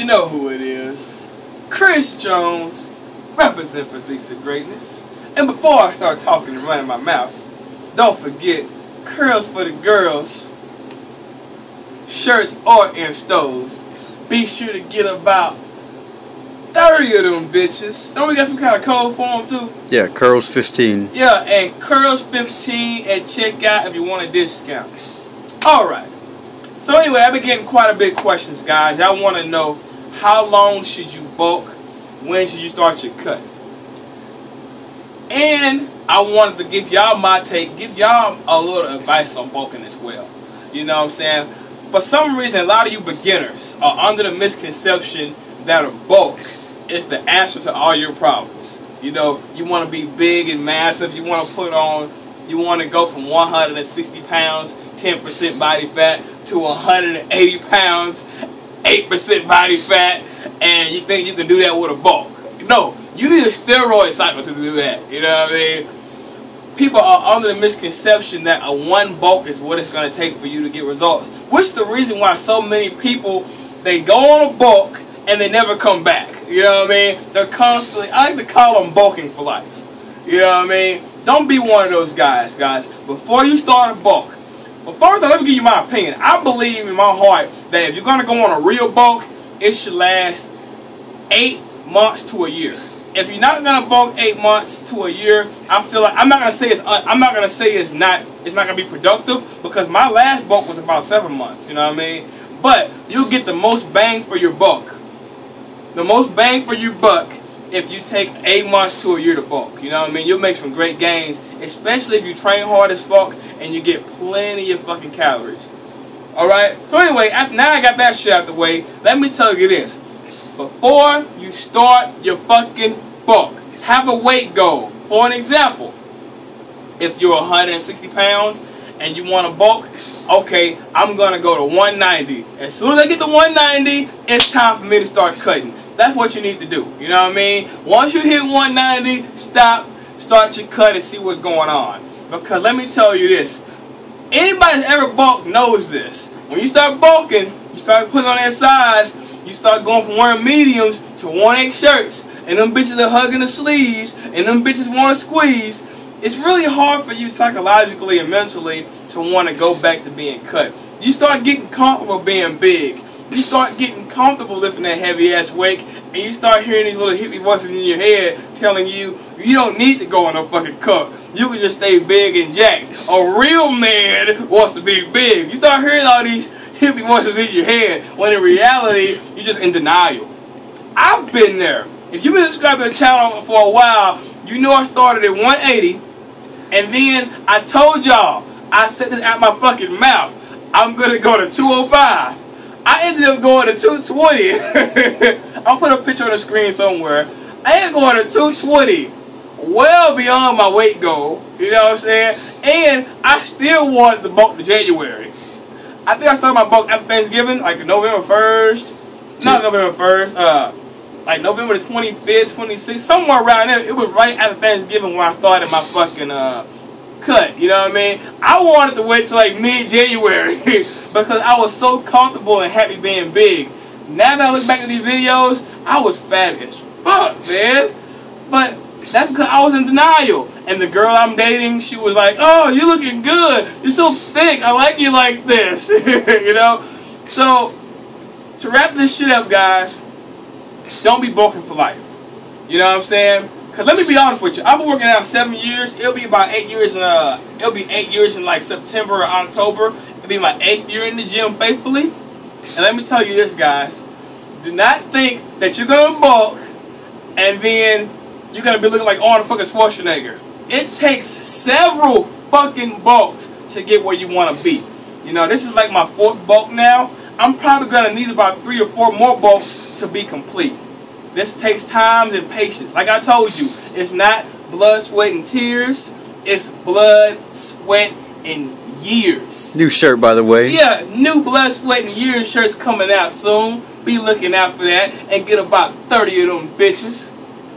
know who it is. Chris Jones, represent Physiques of Greatness. And before I start talking and running my mouth, don't forget, Curls for the Girls, shirts are in stores. Be sure to get about 30 of them bitches. Don't we got some kind of code for them too? Yeah, Curls 15. Yeah, and Curls 15 at checkout if you want a discount. Alright. So anyway, I've been getting quite a bit of questions, guys. I want to know, how long should you bulk? When should you start your cut? And I wanted to give y'all my take, give y'all a little advice on bulking as well. You know what I'm saying? For some reason, a lot of you beginners are under the misconception that a bulk is the answer to all your problems. You know, you want to be big and massive. You want to put on, you want to go from 160 pounds, 10% body fat, to 180 pounds, 8% body fat, and you think you can do that with a bulk. No, you need a steroid cycle to do that. You know what I mean? People are under the misconception that a one bulk is what it's going to take for you to get results. Which is the reason why so many people, they go on a bulk and they never come back. You know what I mean? They're constantly, I like to call them bulking for life. You know what I mean? Don't be one of those guys. Before you start a bulk, well, first let me give you my opinion. I believe in my heart that if you're going to go on a real bulk, it should last 8 months to a year. If you're not gonna bulk 8 months to a year, I feel like I'm not gonna say it's not gonna be productive, because my last bulk was about 7 months. You know what I mean? But you'll get the most bang for your buck. The most bang for your buck if you take 8 months to a year to bulk. You know what I mean? You'll make some great gains, especially if you train hard as fuck and you get plenty of fucking calories. All right. So anyway, now I got that shit out the way. Let me tell you this. Before you start your fucking bulk, have a weight goal. For an example, if you're 160 pounds and you want to bulk, okay, I'm going to go to 190. As soon as I get to 190, it's time for me to start cutting. That's what you need to do. You know what I mean? Once you hit 190, start your cut and see what's going on. Because let me tell you this, anybody that's ever bulked knows this. When you start bulking, you start putting on that size, you start going from wearing mediums to 1/8 shirts, and them bitches are hugging the sleeves, and them bitches want to squeeze. It's really hard for you psychologically and mentally to want to go back to being cut. You start getting comfortable being big. You start getting comfortable lifting that heavy ass weight, and you start hearing these little hippie voices in your head telling you you don't need to go on no fucking cut. You can just stay big and jacked. A real man wants to be big. You start hearing all these hippie voices in your head, when in reality, you're just in denial. I've been there. If you've been subscribed to the channel for a while, you know I started at 180, and then I told y'all, I said this out my fucking mouth, I'm going to go to 205. I ended up going to 220. I'll put a picture on the screen somewhere. I ended up going to 220, well beyond my weight goal, you know what I'm saying? And I still wanted to bulk to January. I think I started my bulk after Thanksgiving, like November 1st. Not November 1st, like November the 25th, 26th, somewhere around there. It was right after Thanksgiving when I started my fucking cut, you know what I mean? I wanted to wait till like mid-January because I was so comfortable and happy being big. Now that I look back at these videos, I was fat as fuck, man. But that's because I was in denial. And the girl I'm dating, she was like, oh, you're looking good. You're so thick. I like you like this. You know? So, to wrap this shit up, guys, don't be bulking for life. You know what I'm saying? Because let me be honest with you. I've been working out 7 years. It'll be about 8 years in like September or October. It'll be my 8th year in the gym faithfully. And let me tell you this, guys. Do not think that you're going to bulk and then you're going to be looking like Arnold fucking Schwarzenegger. It takes several fucking bulks to get where you want to be. You know, this is like my 4th bulk now. I'm probably going to need about 3 or 4 more bulks to be complete. This takes time and patience. Like I told you, it's not blood, sweat, and tears. It's blood, sweat, and years. New shirt, by the way. Yeah, new blood, sweat, and years shirts coming out soon. Be looking out for that and get about 30 of them bitches.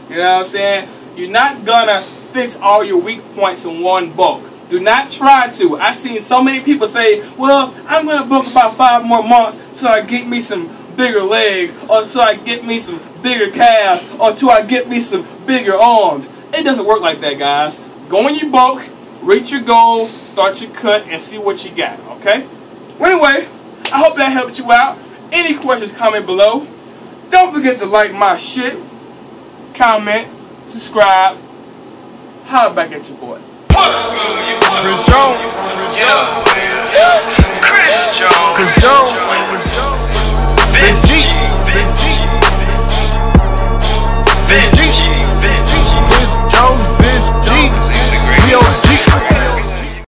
You know what I'm saying? You're not gonna fix all your weak points in one bulk. Do not try to. I've seen so many people say, well, I'm gonna book about 5 more months till I get me some bigger legs, or till I get me some bigger calves, or till I get me some bigger arms. It doesn't work like that, guys. Go in your bulk, reach your goal, start your cut, and see what you got, okay? Well, anyway, I hope that helped you out. Any questions, comment below. Don't forget to like my shit, comment, subscribe. Holla back at your boy. Chris Jones.